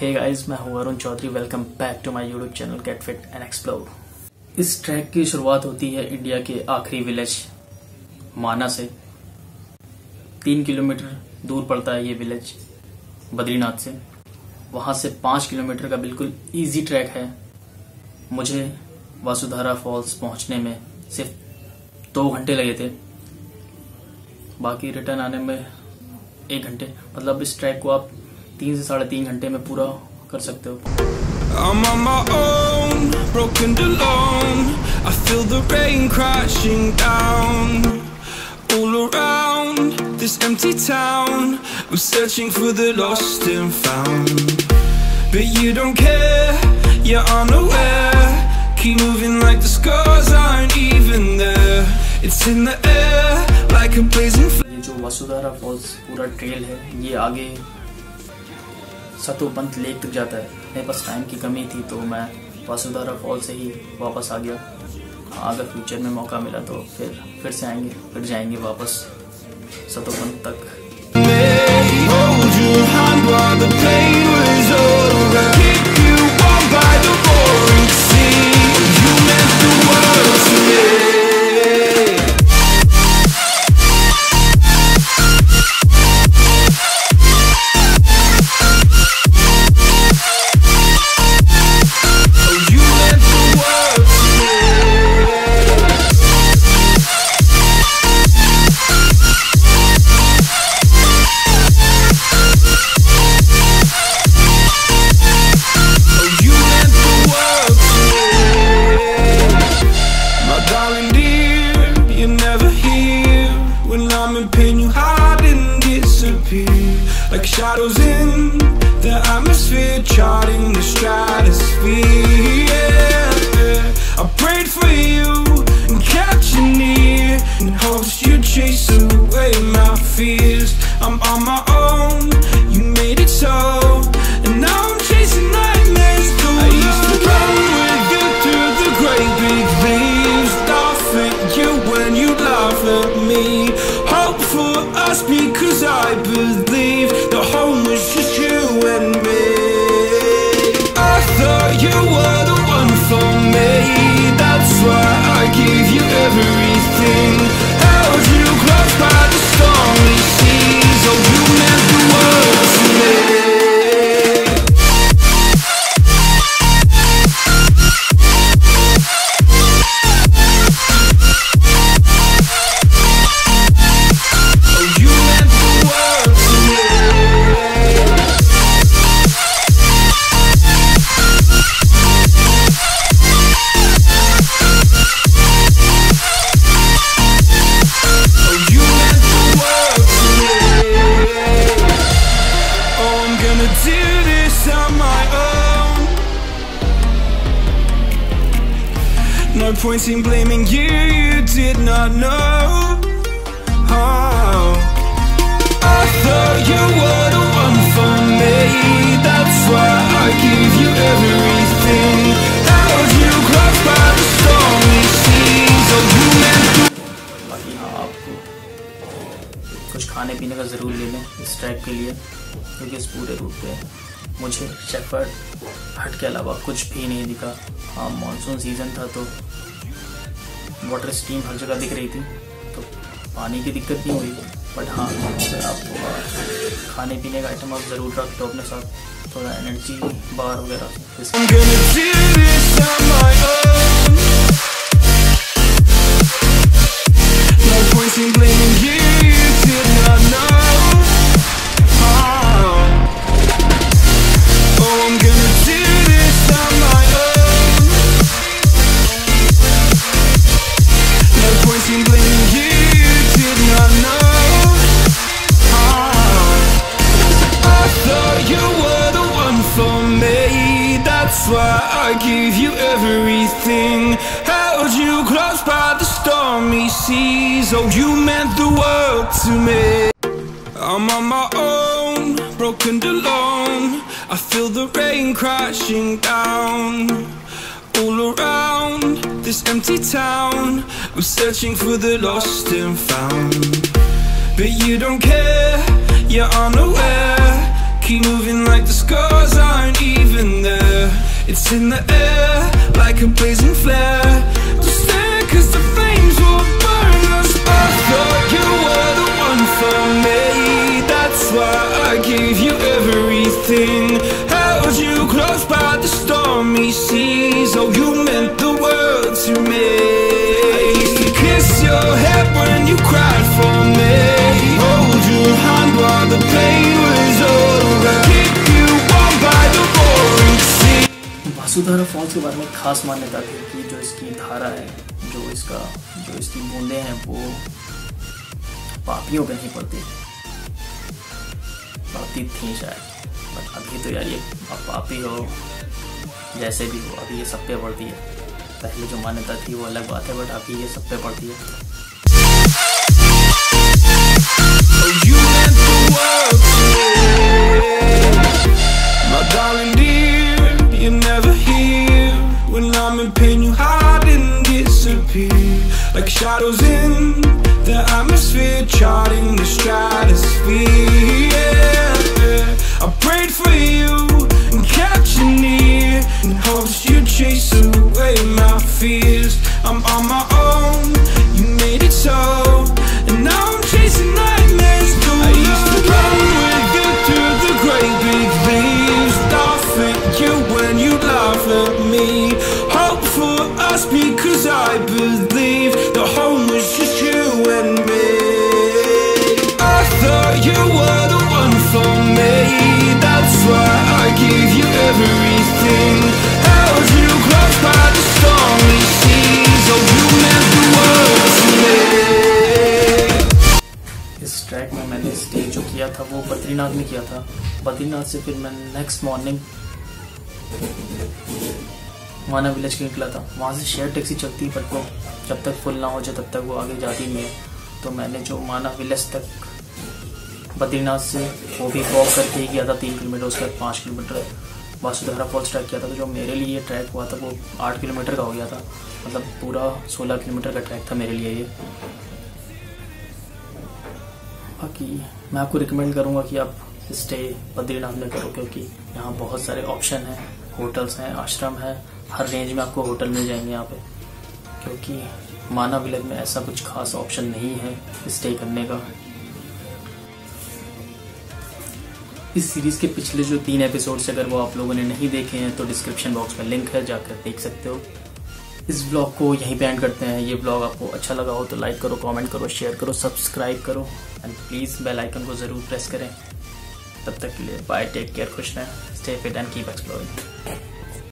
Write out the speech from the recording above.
हे guys, मैं हूं Arun Chaudhary. Welcome back to my YouTube channel get fit and explore. इस track की शुरुआत होती है इंडिया के आखिरी विलेज माना से। 3 किलोमीटर दूर पड़ता है ये विलेज बद्रीनाथ से। वहां से 5 किलोमीटर का बिल्कुल इजी ट्रैक है। मुझे वासुधारा फॉल्स पहुंचने में सिर्फ 2 घंटे लगे थे, बाकी रिटर्न आने में 1 घंटे। मतलब इस ट्रैक को आप 3 से 3.5 घंटे में पूरा कर सकते हो। I'm on my own, broken alone. I feel the rain crashing down all around this empty town. We're searching for the lost and found, but you don't care, you're unaware. Keep moving like the scars aren't even there. It's in the air like a blazing flame. ये जो वासुधारा false पूरा trail है, ये आगे Satopanth lake तक जाता है। मेरे पास टाइम की कमी थी तो मैं वासुधारा फॉल से ही वापस आ गया। अगर फ्यूचर में मौका मिला तो फिर से आएंगे, फिर जाएंगे वापस सतोपंत तक। Like shadows in the atmosphere, charting the stratosphere. Yeah. I prayed for you and kept you near in hopes you'd chase away my fears. I'm on my own, you made it so, and now I'm chasing nightmares too. I used to run with you through the great big leaves, laugh at you when you laugh at me. Hope for us because I believe the home was just you and me. I thought you were the one for me, that's why I gave you everything. Held you close by the stormy seas, oh you meant the world to me. No point in blaming you, you did not know. Oh, I thought you were the one for me, that's why I gave you everything. Held you close by the stormy seas, oh you meant to. बाकी हाँ, आपको कुछ खाने पीने का ज़रूर ले लें इस ट्रैक के लिए, क्योंकि इस पूरे रूट पे मुझे शेफर्ड हट के अलावा कुछ भी नहीं दिखा। हाँ, मानसून सीजन था तो वाटर स्ट्रीम हर जगह दिख रही थी, तो पानी की दिक्कत नहीं हुई। बट हाँ, अगर आपको खाने पीने का आइटम आप ज़रूर रख लो अपने साथ, थोड़ा एनर्जी बार वगैरह। That's why I gave you everything. Held you close by the stormy seas, oh you meant the world to me. I'm on my own, broken alone. I feel the rain crashing down all around this empty town. We're searching for the lost and found, but you don't care, you're unaware. Keep moving like the scars aren't It's in the air like a blazing flare. Don't stare 'cause the flames will burn us. I thought you were the one for me. That's why I gave you everything. Held you close by the stormy seas. Oh, you meant the world to me. I used to kiss your head when you cried for me. Hold your hand while the pain was over. Keep you warm by the roaring sea. Vasudhara falls के बारे में खास मान्यता थी कि जो इसकी धारा है, जो इसकी बूंदें हैं, वो पापियों पे नहीं पड़ती, पड़ती थी शायद। बट अभी तो यार ये आप पापी हो जैसे भी हो, अभी ये सब पे पड़ती है। पहले जो मान्यता थी वो अलग बात है, बट अभी ये सब पे पड़ती है। You meant the world to me. My darling dear, you're never here. When I'm in pain, you hide and disappear. Like shadows in the atmosphere, charting the stratosphere. Yeah. I prayed for you and kept you near, in hopes you'd chase away my fears. I'm on my own, you made it so, and now I'm chasing nightmares. I used to run with you through the great big leaves, laugh at you when you laugh at me. Hope for us because I believe the home was just you and me. I thought you were the one for me. That's why I gave you everything. Held you close by the stormy seas. Oh, you meant the world to me. इस track में मैंने stay जो किया था वो बद्रीनाथ में किया था। बद्रीनाथ से फिर मैं नेक्स्ट मॉर्निंग माना विलेज के निकला था। वहाँ से शेयर टैक्सी चलती है, बट वो जब तक फुल ना हो जाए तब तक वो आगे जाती नहीं है। तो मैंने जो माना विलेज तक बद्रीनाथ से वो भी वॉक करके ही गया था 3 किलोमीटर, उसके बाद 5 किलोमीटर वासुधारा फॉल्स ट्रैक किया था। तो जो मेरे लिए ये ट्रैक हुआ था वो 8 किलोमीटर का हो गया था, मतलब पूरा 16 किलोमीटर का ट्रैक था मेरे लिए ये। बाकी मैं आपको रिकमेंड करूँगा कि आप स्टे बद्रीनाथ में करो, क्योंकि यहाँ बहुत सारे ऑप्शन हैं, होटल्स हैं, आश्रम है, हर रेंज में आपको होटल मिल जाएंगे यहाँ पे। क्योंकि माना विलेज में ऐसा कुछ खास ऑप्शन नहीं है स्टे करने का। इस सीरीज के पिछले जो 3 एपिसोड्स अगर वो आप लोगों ने नहीं देखे हैं तो डिस्क्रिप्शन बॉक्स में लिंक है, जाकर देख सकते हो। इस ब्लॉग को यहीं पे एंड करते हैं। ये ब्लॉग आपको अच्छा लगा हो तो लाइक करो, कमेंट करो, शेयर करो, सब्सक्राइब करो एंड प्लीज़ बेल आइकन को ज़रूर प्रेस करें। तब तक के लिए बाय, टेक केयर, खुश रहें, stay fit and keep exploring.